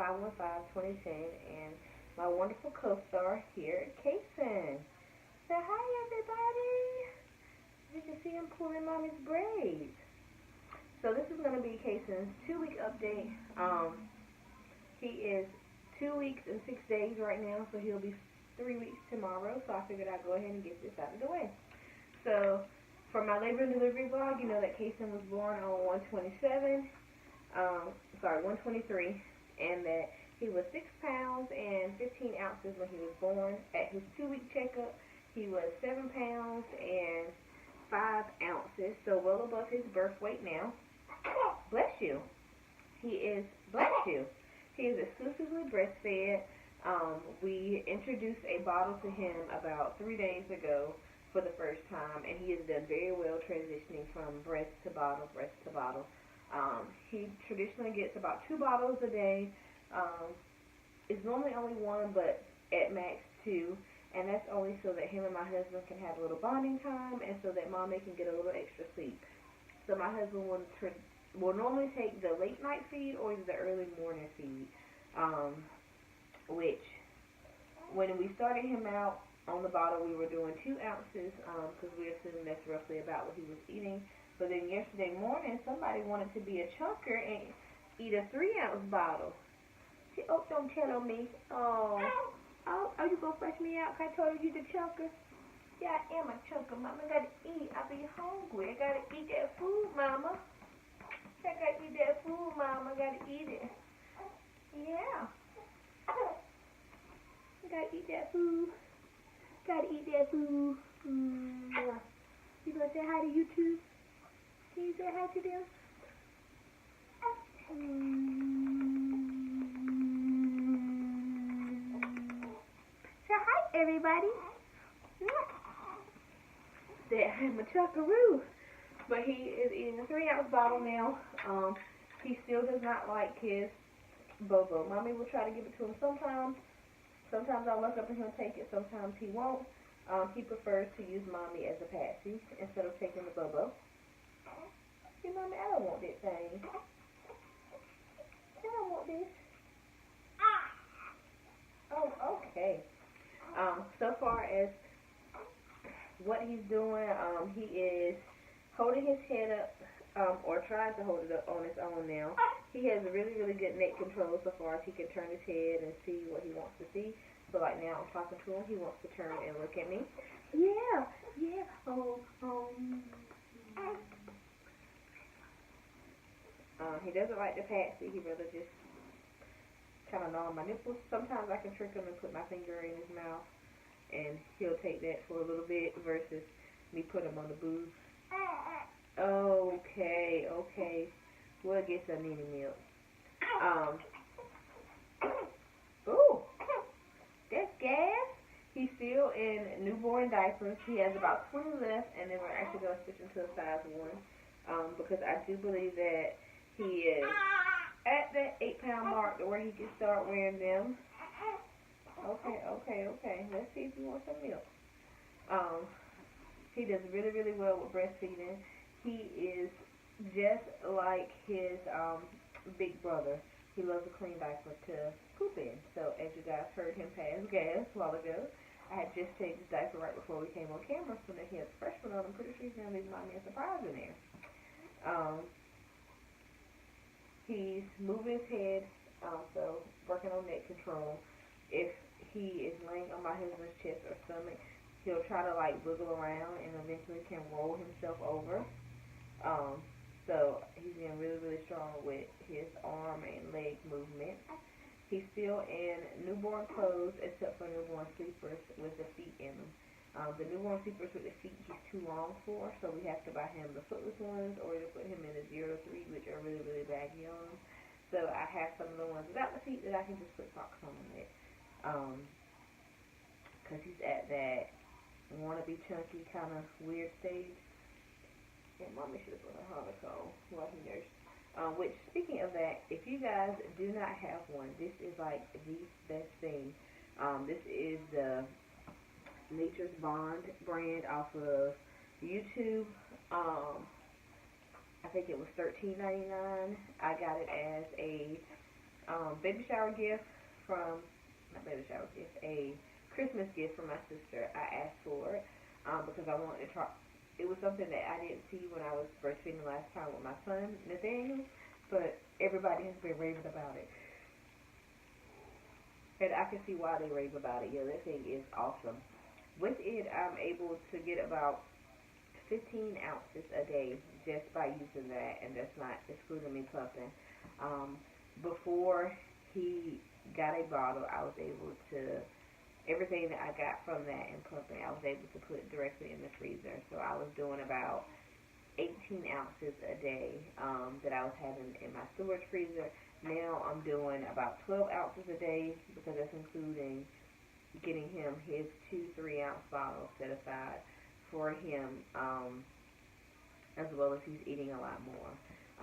515-2010, and my wonderful co-star here, Kasen. Say hi, everybody. You can see I'm pulling Mommy's braids. So this is going to be Kasen's 2-week update. He is 2 weeks and 6 days right now, so he'll be 3 weeks tomorrow. So I figured I'd go ahead and get this out of the way. So for my labor and delivery vlog, you know that Kasen was born on 123, and that he was 6 pounds and 15 ounces when he was born. At his 2-week checkup, he was 7 pounds and 5 ounces, so well above his birth weight now. Bless you. Bless you. He is exclusively breastfed. We introduced a bottle to him about 3 days ago for the first time, and he has done very well transitioning from breast to bottle, breast to bottle. He traditionally gets about 2 bottles a day. It's normally only 1, but at max 2, and that's only so that him and my husband can have a little bonding time, and so that Mommy can get a little extra sleep. So my husband will normally take the late night feed or the early morning feed, which when we started him out on the bottle, we were doing 2 ounces because we assumed that's roughly about what he was eating. But then yesterday morning, somebody wanted to be a chunker and eat a 3-ounce bottle. She, oh, don't tell on me. Oh, you gonna fresh me out? 'Cause I told you the chunker. Yeah, I am a chunker, Mama. I gotta eat. I be hungry. I gotta eat that food, Mama. I gotta eat that food, Mama. I gotta eat it. Yeah. I gotta eat that food. Gotta eat that food. You gonna say hi to YouTube? Can you say hi to them? Say hi, everybody. Say I'm a chuckaroo. But he is eating a 3-ounce bottle now. He still does not like his bobo. Mommy will try to give it to him sometimes. Sometimes I'll look up and he'll take it. Sometimes he won't. He prefers to use Mommy as a patsy instead of taking the bobo. See, Mommy, I don't want this thing. I don't want this. Oh, okay. So far as what he's doing, he is holding his head up, or trying to hold it up on his own now. He has a really, really good neck control so far as he can turn his head and see what he wants to see. So like now I'm talking to him, he wants to turn and look at me. Yeah, yeah. He doesn't like the patsy. He'd rather just kind of gnaw on my nipples. Sometimes I can trick him and put my finger in his mouth, and he'll take that for a little bit versus me put him on the boobs. Okay. We'll get some Nini milk. Ooh, that's gas. He's still in newborn diapers. He has about 20 left, and then we're actually going to switch into a size 1 because I do believe that he is at that 8-pound mark to where he can start wearing them. Okay. Let's see if he wants some milk. He does really, really well with breastfeeding. He is just like his big brother. He loves a clean diaper to poop in. So as you guys heard him pass gas a while ago, I had just changed his diaper right before we came on camera, so that he has a fresh one on. I'm pretty sure he's going to leave Mommy a surprise in there. He's moving his head, so working on neck control. If he is laying on my husband's chest or stomach, he'll try to like wiggle around and eventually can roll himself over. So he's getting really, really strong with his arm and leg movement. He's still in newborn clothes except for newborn sleepers with the feet in them. The newborn sleepers with the feet he's too long for, so we have to buy him the footless ones or to put him in the 0 to 3, which are really, really baggy on him. So I have some of the ones without the feet that I can just put socks on him with. Because he's at that wannabe chunky kind of weird stage. And Mommy should have put a Hanukkah while he nursed. Which, speaking of that, if you guys do not have one, this is like the best thing. This is the Nature's Bond brand off of YouTube. I think it was $13.99. I got it as a baby shower gift from, not baby shower gift, a Christmas gift from my sister. I asked for it because I wanted to try. It was something that I didn't see when I was breastfeeding last time with my son, Nathaniel, but everybody has been raving about it. And I can see why they rave about it. Yeah, that thing is awesome. With it, I'm able to get about 15 ounces a day just by using that, and that's not excluding me pumping. Before he got a bottle, I was able to, everything that I got from that and pumping, I was able to put directly in the freezer. So I was doing about 18 ounces a day that I was having in my storage freezer. Now I'm doing about 12 ounces a day because that's including getting him his 2 3-ounce bottles set aside for him, as well as he's eating a lot more.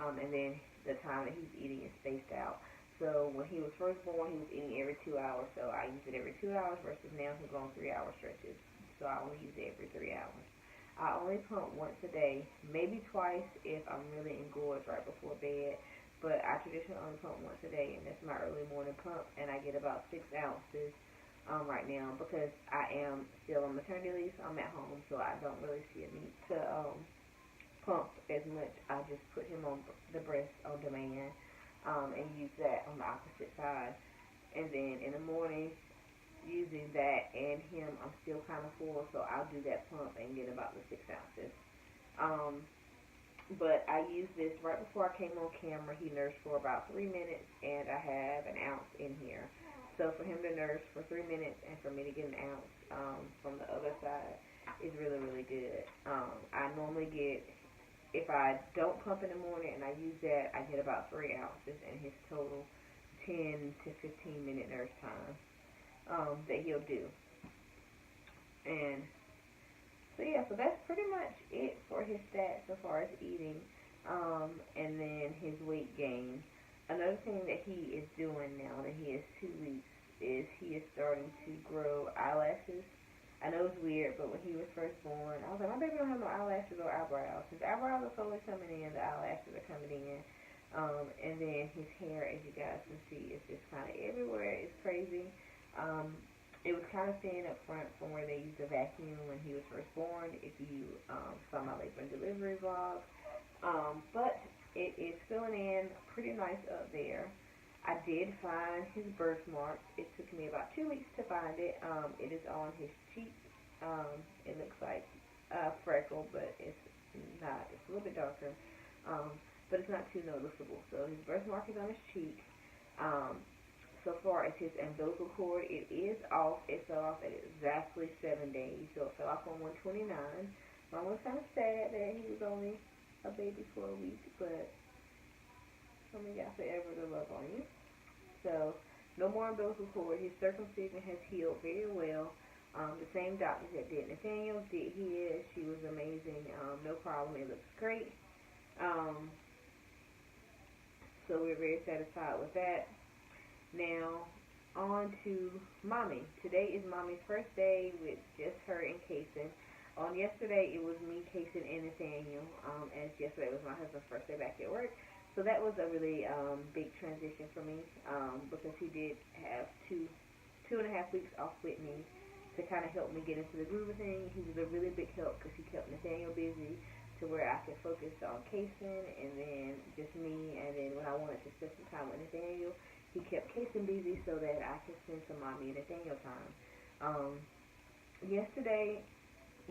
And then the time that he's eating is spaced out. So when he was first born, he was eating every 2 hours. So I use it every 2 hours versus now he's on 3-hour stretches. So I only use it every 3 hours. I only pump once a day, maybe twice if I'm really engorged right before bed. But I traditionally only pump once a day, and that's my early morning pump. And I get about 6 ounces right now because I am still on maternity leave. So I'm at home, so I don't really see a need to pump as much. I just put him on the breast on demand and use that on the opposite side. And then in the morning, using that and him, I'm still kind of full, so I'll do that pump and get about the 6 ounces. But I used this right before I came on camera. He nursed for about 3 minutes, and I have an ounce in here. So for him to nurse for 3 minutes and for me to get an ounce from the other side is really, really good. I normally get, if I don't pump in the morning and I use that, I get about 3 ounces in his total 10 to 15 minute nurse time that he'll do. And so yeah, so that's pretty much it for his stats as far as eating, and then his weight gain. Another thing that he is doing now that he is 2 weeks is he is starting to grow eyelashes. I know it's weird, but when he was first born, I was like, my baby don't have no eyelashes or eyebrows. His eyebrows are slowly coming in, the eyelashes are coming in, and then his hair, as you guys can see, is just kind of everywhere. It's crazy. It was kind of thin up front from where they used the vacuum when he was first born, if you saw my labor and delivery vlog. But it is filling in pretty nice up there. I did find his birthmark. It took me about 2 weeks to find it. It is on his cheek. It looks like a freckle, but it's not. It's a little bit darker, but it's not too noticeable. So his birthmark is on his cheek. So far as his umbilical cord, it is off. It fell off at exactly 7 days. So it fell off on 129. Mom was kind of sad that he was only a baby for a week, but some of y'all forever to love on you. So no more umbilical cord. His circumcision has healed very well. The same doctor that did Nathaniel did his. She was amazing. No problem. It looks great. So we're very satisfied with that. Now, on to Mommy. Today is Mommy's first day with just her and Kasen. On yesterday, it was me, Kasen, and Nathaniel, as yesterday was my husband's first day back at work. So that was a really big transition for me because he did have two and a half weeks off with me to kind of help me get into the groove of things. He was a really big help because he kept Nathaniel busy to where I could focus on Kasen and then just me. And then when I wanted to spend some time with Nathaniel, he kept Kasen busy so that I could spend some Mommy and Nathaniel time. Yesterday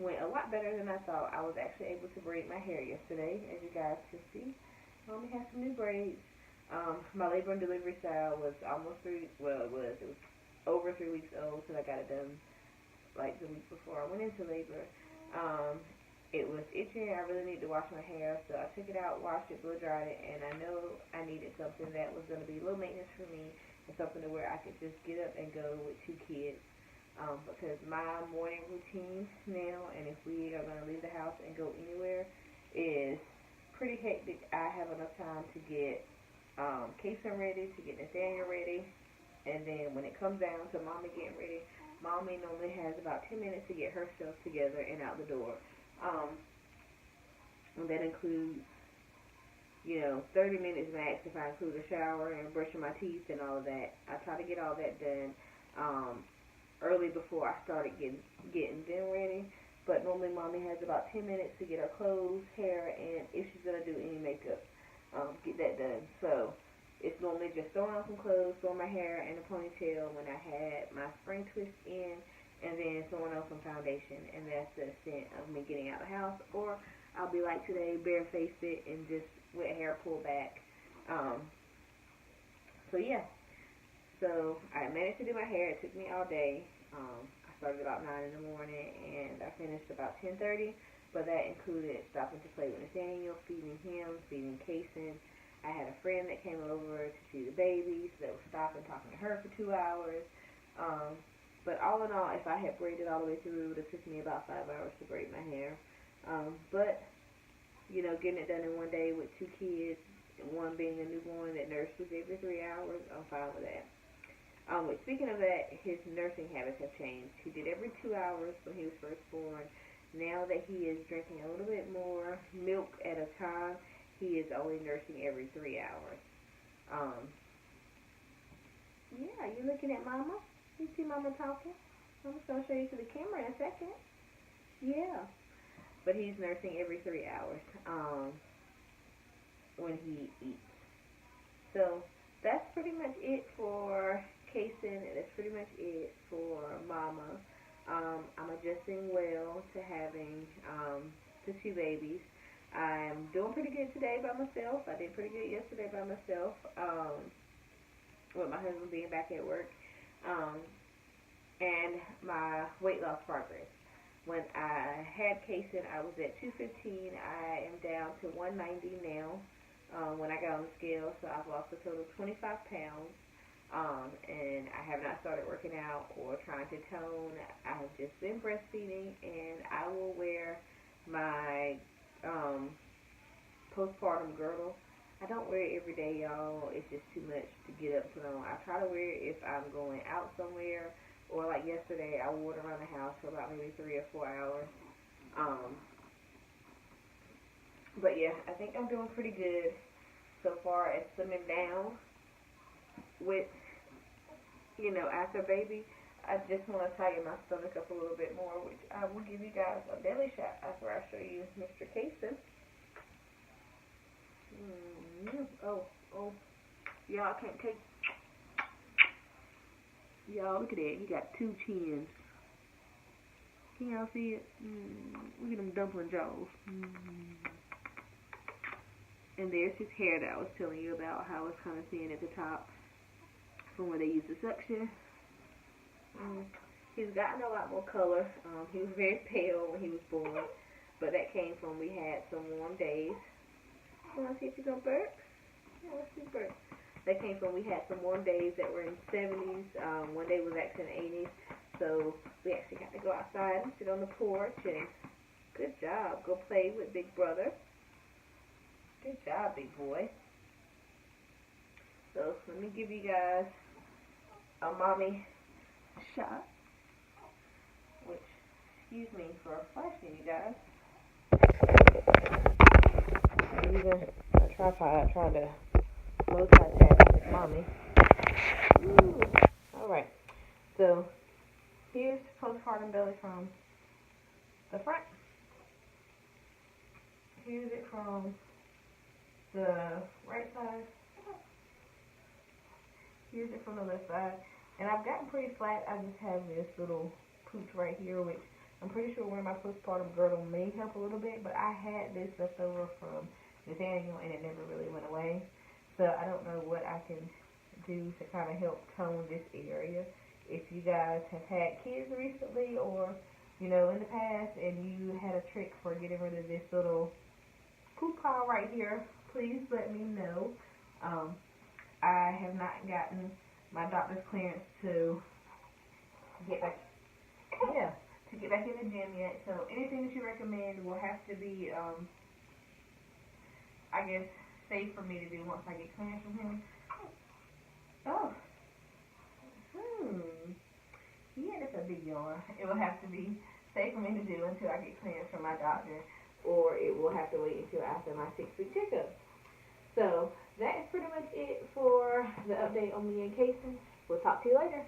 went a lot better than I thought. I was actually able to braid my hair yesterday, as you guys can see. Mommy has some new braids. My labor and delivery style was almost it was over 3 weeks old, so I got it done like the week before I went into labor. It was itching. I really needed to wash my hair, so I took it out, washed it, blow dried it, and I know I needed something that was going to be low maintenance for me and something to where I could just get up and go with 2 kids. Because my morning routine now, and if we are going to leave the house and go anywhere, is pretty hectic. I have enough time to get Kasen ready, to get Nathaniel ready, and then when it comes down to Mommy getting ready, Mommy normally has about 10 minutes to get herself together and out the door. And that includes, 30 minutes max if I include a shower and brushing my teeth and all of that. I try to get all that done early before I started getting dinner ready. But normally Mommy has about 10 minutes to get her clothes, hair, and if she's going to do any makeup, get that done. So it's normally just throwing on some clothes, throwing my hair in a ponytail when I had my spring twist in, and then throwing on some foundation. And that's the extent of me getting out of the house. Or I'll be like today, barefaced it and just with hair pulled back. So yeah. So I managed to do my hair. It took me all day. I started about 9 in the morning and I finished about 10:30. But that included stopping to play with Nathaniel, feeding him, feeding Kasen. I had a friend that came over to see the babies that was stopping talking to her for 2 hours. But all in all, if I had braided all the way through, it would have took me about 5 hours to braid my hair. But getting it done in one day with 2 kids, one being a newborn that nurses every 3 hours, I'm fine with that. But speaking of that, his nursing habits have changed. He did every 2 hours when he was first born. Now that he is drinking a little bit more milk at a time, he is only nursing every 3 hours. Yeah, you looking at Mama? You see Mama talking? I'm just going to show you to the camera in a second. Yeah. But he's nursing every 3 hours when he eats. So that's pretty much it for Kasen. That's pretty much it for Mama. I'm adjusting well to having the 2 babies. I'm doing pretty good today by myself. I did pretty good yesterday by myself with my husband being back at work. And my weight loss progress. When I had Kasen, I was at 215. I am down to 190 now when I got on the scale, so I've lost a total of 25 pounds. And I have not started working out or trying to tone. I have just been breastfeeding, and I will wear my postpartum girdle. I don't wear it every day, y'all. It's just too much to get up to on. I try to wear it if I'm going out somewhere, or like yesterday, I wore it around the house for about maybe 3 or 4 hours. But yeah, I think I'm doing pretty good so far at slimming down with, after baby. I just want to tighten my stomach up a little bit more, which I will give you guys a belly shot after I show you Mr. Kasen. Oh, y'all can't take. Y'all, look at that. He got 2 chins. Can y'all see it? Look at them dumpling jaws. And there's his hair that I was telling you about, how it's kind of thin at the top from where they use the suction. He's gotten a lot more color. He was very pale when he was born, but that came from we had some warm days. You want to see if he's going to burp? Yeah, let's see burp. That came from we had some warm days that were in 70s. One day was actually in 80s. So we actually got to go outside and sit on the porch. And good job. Go play with Big Brother. Good job, big boy. So let me give you guys a mommy shot. Which, excuse me for flashing you guys. I'm using a tripod trying to multitask with mommy. Alright, so here's postpartum belly from the front. Here's it from the right side. Here's it from the left side. And I've gotten pretty flat. I just have this little pooch right here, which I'm pretty sure wearing my postpartum girdle may help a little bit, but I had this left over from Nathaniel and it never really went away. So I don't know what I can do to kind of help tone this area. If you guys have had kids recently or, in the past and you had a trick for getting rid of this little poop pile right here, please let me know. I have not gotten my doctor's clearance to get back in the gym yet. So anything that you recommend will have to be, I guess, safe for me to do once I get clearance from him. Oh. Yeah, that's a big yarn. It will have to be safe for me to do until I get clearance from my doctor, or it will have to wait until after my 6-week checkup. So that is pretty much it for the update on me and Kasen. We'll talk to you later.